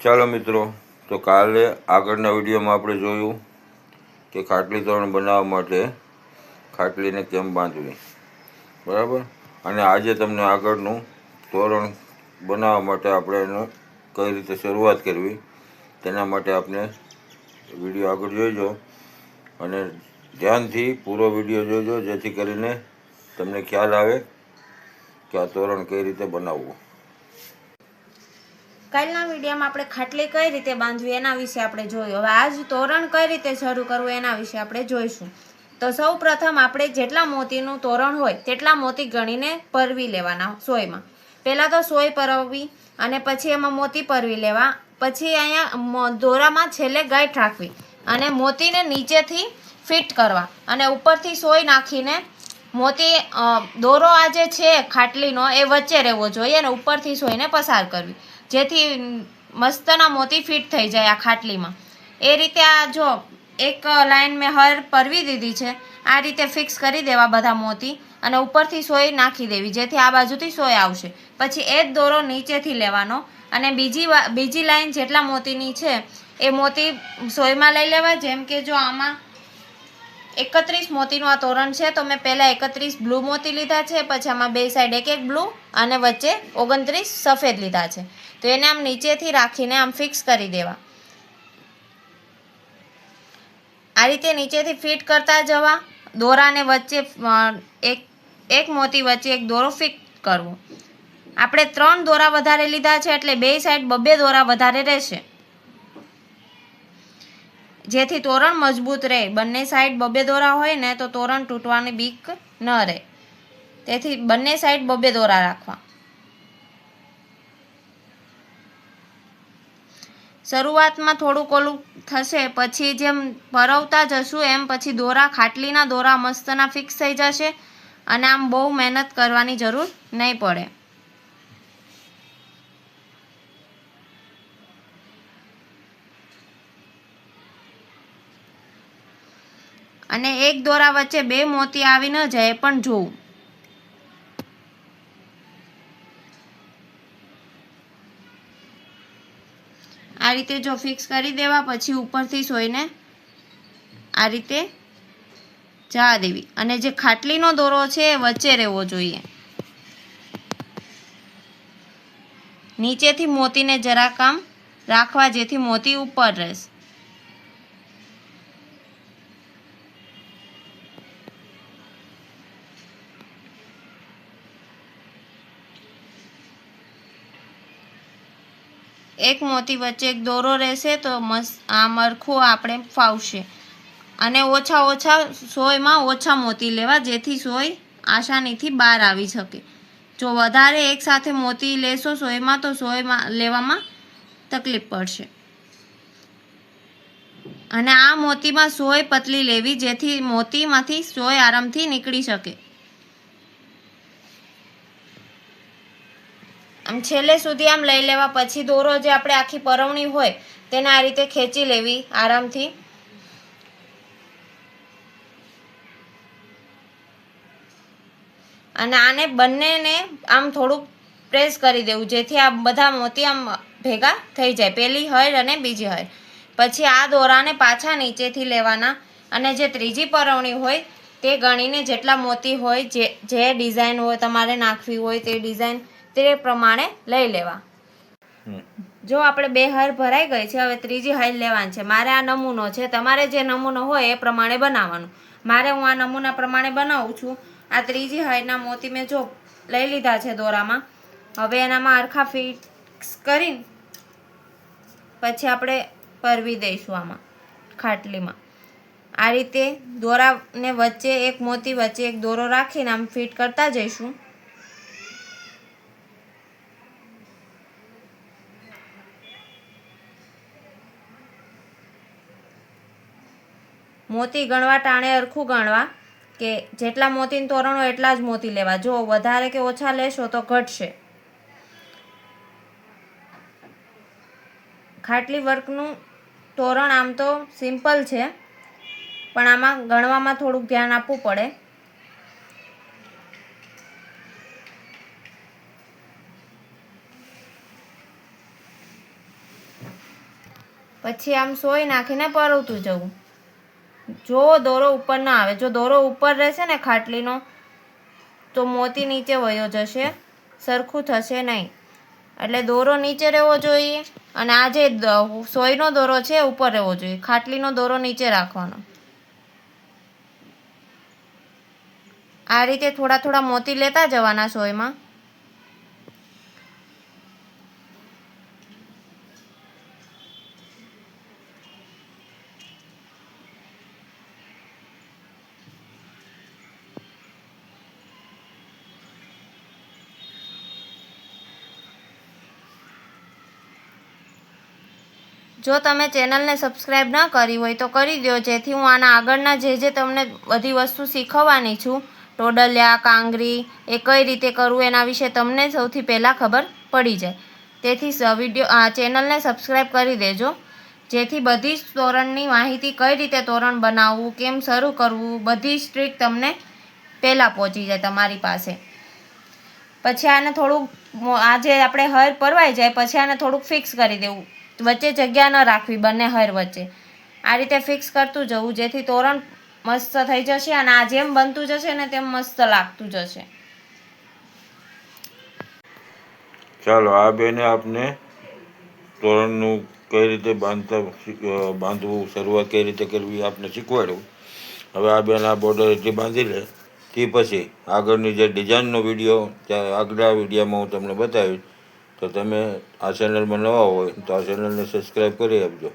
ચાલો મિત્રો, તો કાલે આગળના વિડીયોમાં આપણે જોયું કે ખાટલી તોરણ બનાવવા માટે ખાટલીને કેમ બાંધવી, બરાબર. અને આજે તમને આગળનું તોરણ બનાવવા માટે આપણે એનું કઈ રીતે શરૂઆત કરવી તેના માટે આપણે વિડીયો આગળ જોઈજો અને ધ્યાનથી પૂરો વિડીયો જોઈજો, જેથી કરીને તમને ખ્યાલ આવે કે આ તોરણ કઈ રીતે બનાવવું. કાલના વિડીયોમાં આપણે ખાટલી કઈ રીતે બાંધવી એના વિશે આપણે જોયું. હવે આજ તોરણ કઈ રીતે શરૂ કરવું એના વિશે આપણે જોઈશું. તો સૌ પ્રથમ આપણે જેટલા મોતીનું તોરણ હોય તેટલા મોતી ગણીને પરવી લેવાના સોયમાં. પહેલાં તો સોય પરવવી અને પછી એમાં મોતી પરવી લેવા. પછી અહીંયા દોરામાં છેલ્લે ગાંઠ રાખવી અને મોતીને નીચેથી ફિટ કરવા અને ઉપરથી સોય નાખીને મોતી દોરો આ જે છે ખાટલીનો એ વચ્ચે રહેવો જોઈએ અને ઉપરથી સોયને પસાર કરવી, જેથી મસ્તના મોતી ફિટ થઈ જાય આ ખાટલીમાં. એ રીતે આ જો એક લાઈન મેં હર પરવી દીધી છે. આ રીતે ફિક્સ કરી દેવા બધા મોતી અને ઉપરથી સોય નાખી દેવી, જેથી આ બાજુથી સોય આવશે. પછી એ જ દોરો નીચેથી લેવાનો અને બીજી લાઈન જેટલા મોતીની છે એ મોતી સોયમાં લઈ લેવા. જેમ કે જો આમાં 31 મોતીનું આ તોરણ છે, તો મેં પહેલાં 31 બ્લુ મોતી લીધા છે. પછી આમાં બે સાઈડ એક બ્લુ અને વચ્ચે 29 સફેદ લીધા છે. તો એને આમ નીચેથી રાખીને આમ ફિક્સ કરી દેવા. આ રીતે નીચેથી ફિટ કરતા જવા. દોરાને વચ્ચે એક મોતી વચ્ચે એક દોરો ફિટ કરવો. આપણે 3 દોરા વધારે લીધા છે એટલે બે સાઈડ 2 દોરા વધારે રહેશે, જેથી તોરણ મજબૂત રહે. બંને સાઈડ 2 દોરા હોય ને તો તોરણ તૂટવાની બીક ન રહે. તેથી બંને સાઈડ 2 દોરા રાખવા. શરૂઆતમાં થોડુંક ઓલું થશે, પછી જેમ પરવતા જશું એમ પછી દોરા ખાટલીના દોરા મસ્તના ફિક્સ થઈ જશે અને આમ બહુ મહેનત કરવાની જરૂર નહીં પડે. અને એક દોરા વચ્ચે 2 મોતી આવી ન જાય પણ જોવું. આ રીતે જો ફિક્સ કરી દેવા. પછી ઉપરથી સોયને આ રીતે જવા દેવી અને જે ખાટલીનો દોરો છે એ વચ્ચે રહેવો જોઈએ. નીચેથી મોતીને જરાક આમ રાખવા, જેથી મોતી ઉપર રહેશે. એક મોતી વચ્ચે એક દોરો રહેશે તો મસ્ત આમ અરખું આપણે ફાવશે. અને ઓછા સોયમાં ઓછા મોતી લેવા, જેથી સોય આસાનીથી બહાર આવી શકે. જો વધારે એકસાથે મોતી લેશો સોયમાં તો સોયમાં લેવામાં તકલીફ પડશે. અને આ મોતીમાં સોય પતલી લેવી, જેથી મોતીમાંથી સોય આરામથી નીકળી શકે. આમ છેલ્લે સુધી આમ લઈ લેવા. પછી દોરો જે આપણે આખી પરવણી હોય તેને આ રીતે ખેંચી લેવી આરામથી. અને આને બંનેને આમ થોડુંક પ્રેસ કરી દેવું, જેથી આ બધા મોતી આમ ભેગા થઈ જાય, પહેલી હર અને બીજી હર. પછી આ દોરાને પાછા નીચેથી લેવાના અને જે ત્રીજી પરવણી હોય તે ગણીને જેટલા મોતી હોય, જે ડિઝાઇન હોય તમારે નાખવી હોય તે ડિઝાઇન તે પ્રમાણે લઈ લેવા. જો આપણે 2 હર ભરાઈ ગઈ છે, હવે ત્રીજી હર લેવાની છે. મારે આ નમૂનો છે, તમારે જે નમૂનો હોય એ પ્રમાણે બનાવવાનું. હું આ નમૂના પ્રમાણે બનાવું છું. આ ત્રીજી હરના મોતી મેં જો લઈ લીધા છે દોરામાં. હવે એનામાં હરખા ફિક્સ કરીને પછી આપણે પરવી દઈશું આમાં ખાટલીમાં. આ રીતે દોરાને વચ્ચે એક મોતી વચ્ચે એક દોરો રાખીને આમ ફિટ કરતા જઈશું. મોતી ગણવા ટાણે હરખું ગણવા, કે જેટલા મોતીનું તોરણ હોય એટલા જ મોતી લેવા. જો વધારે કે ઓછા લેશો તો ઘટશે. ખાટલી વર્કનું તોરણ આમ તો સિમ્પલ છે, પણ આમાં ગણવામાં થોડુંક ધ્યાન આપવું પડે. પછી આમ સોય નાખીને પરોવતું જવું. જો દોરો ઉપર ના આવે, જો દોરો ઉપર રહેશે ને ખાટલીનો તો મોતી નીચે વયો જશે, સરખું થશે નહીં. એટલે દોરો નીચે રહેવો જોઈએ અને આ જે સોયનો દોરો છે ઉપર રહેવો જોઈએ. ખાટલીનો દોરો નીચે રાખવાનો. આ રીતે થોડા થોડા મોતી લેતા જવાના સોયમાં. જો તમે ચેનલને સબસ્ક્રાઈબ ન કરી હોય તો કરી દો, જેથી હું આના આગળના જે તમને બધી વસ્તુ શીખવવાની છું, ટોડલિયા, કાંગરી, એ કઈ રીતે કરવું એના વિશે તમને સૌથી પહેલાં ખબર પડી જાય. તેથી ચેનલને સબસ્ક્રાઈબ કરી દેજો, જેથી બધી જ તોરણની માહિતી, કઈ રીતે તોરણ બનાવવું, કેમ શરૂ કરવું, બધી જ ટ્રીક તમને પહેલાં પહોંચી જાય તમારી પાસે. પછી આને થોડુંક, આજે આપણે હર પરવાઈ જાય પછી આને થોડુંક ફિક્સ કરી દેવું. વચ્ચે જગ્યા ન રાખવી બંને હર વચ્ચે. આ રીતે ફિક્સ કરતું જવું, જેથી તોરણ મસ્ત થઈ જશે અને આ જેમ બનતું જશે ને તેમ મસ્ત લાગતું જશે. ચાલો, આ બેને આપને તોરણનું કઈ રીતે બાંધવું, શરૂઆત કઈ રીતે કરવી આપને શીખવાડ્યું. હવે આ બેન આ બોર્ડર એટલી બાંધી લે, તે પછી આગળની જે ડિઝાઇનનો વિડીયો આગલા વિડીયોમાં હું તમને બતાવીશ. તો તમે આ ચેનલમાં નવા હોય તો આ ચેનલને સબસ્ક્રાઈબ કરી આપજો.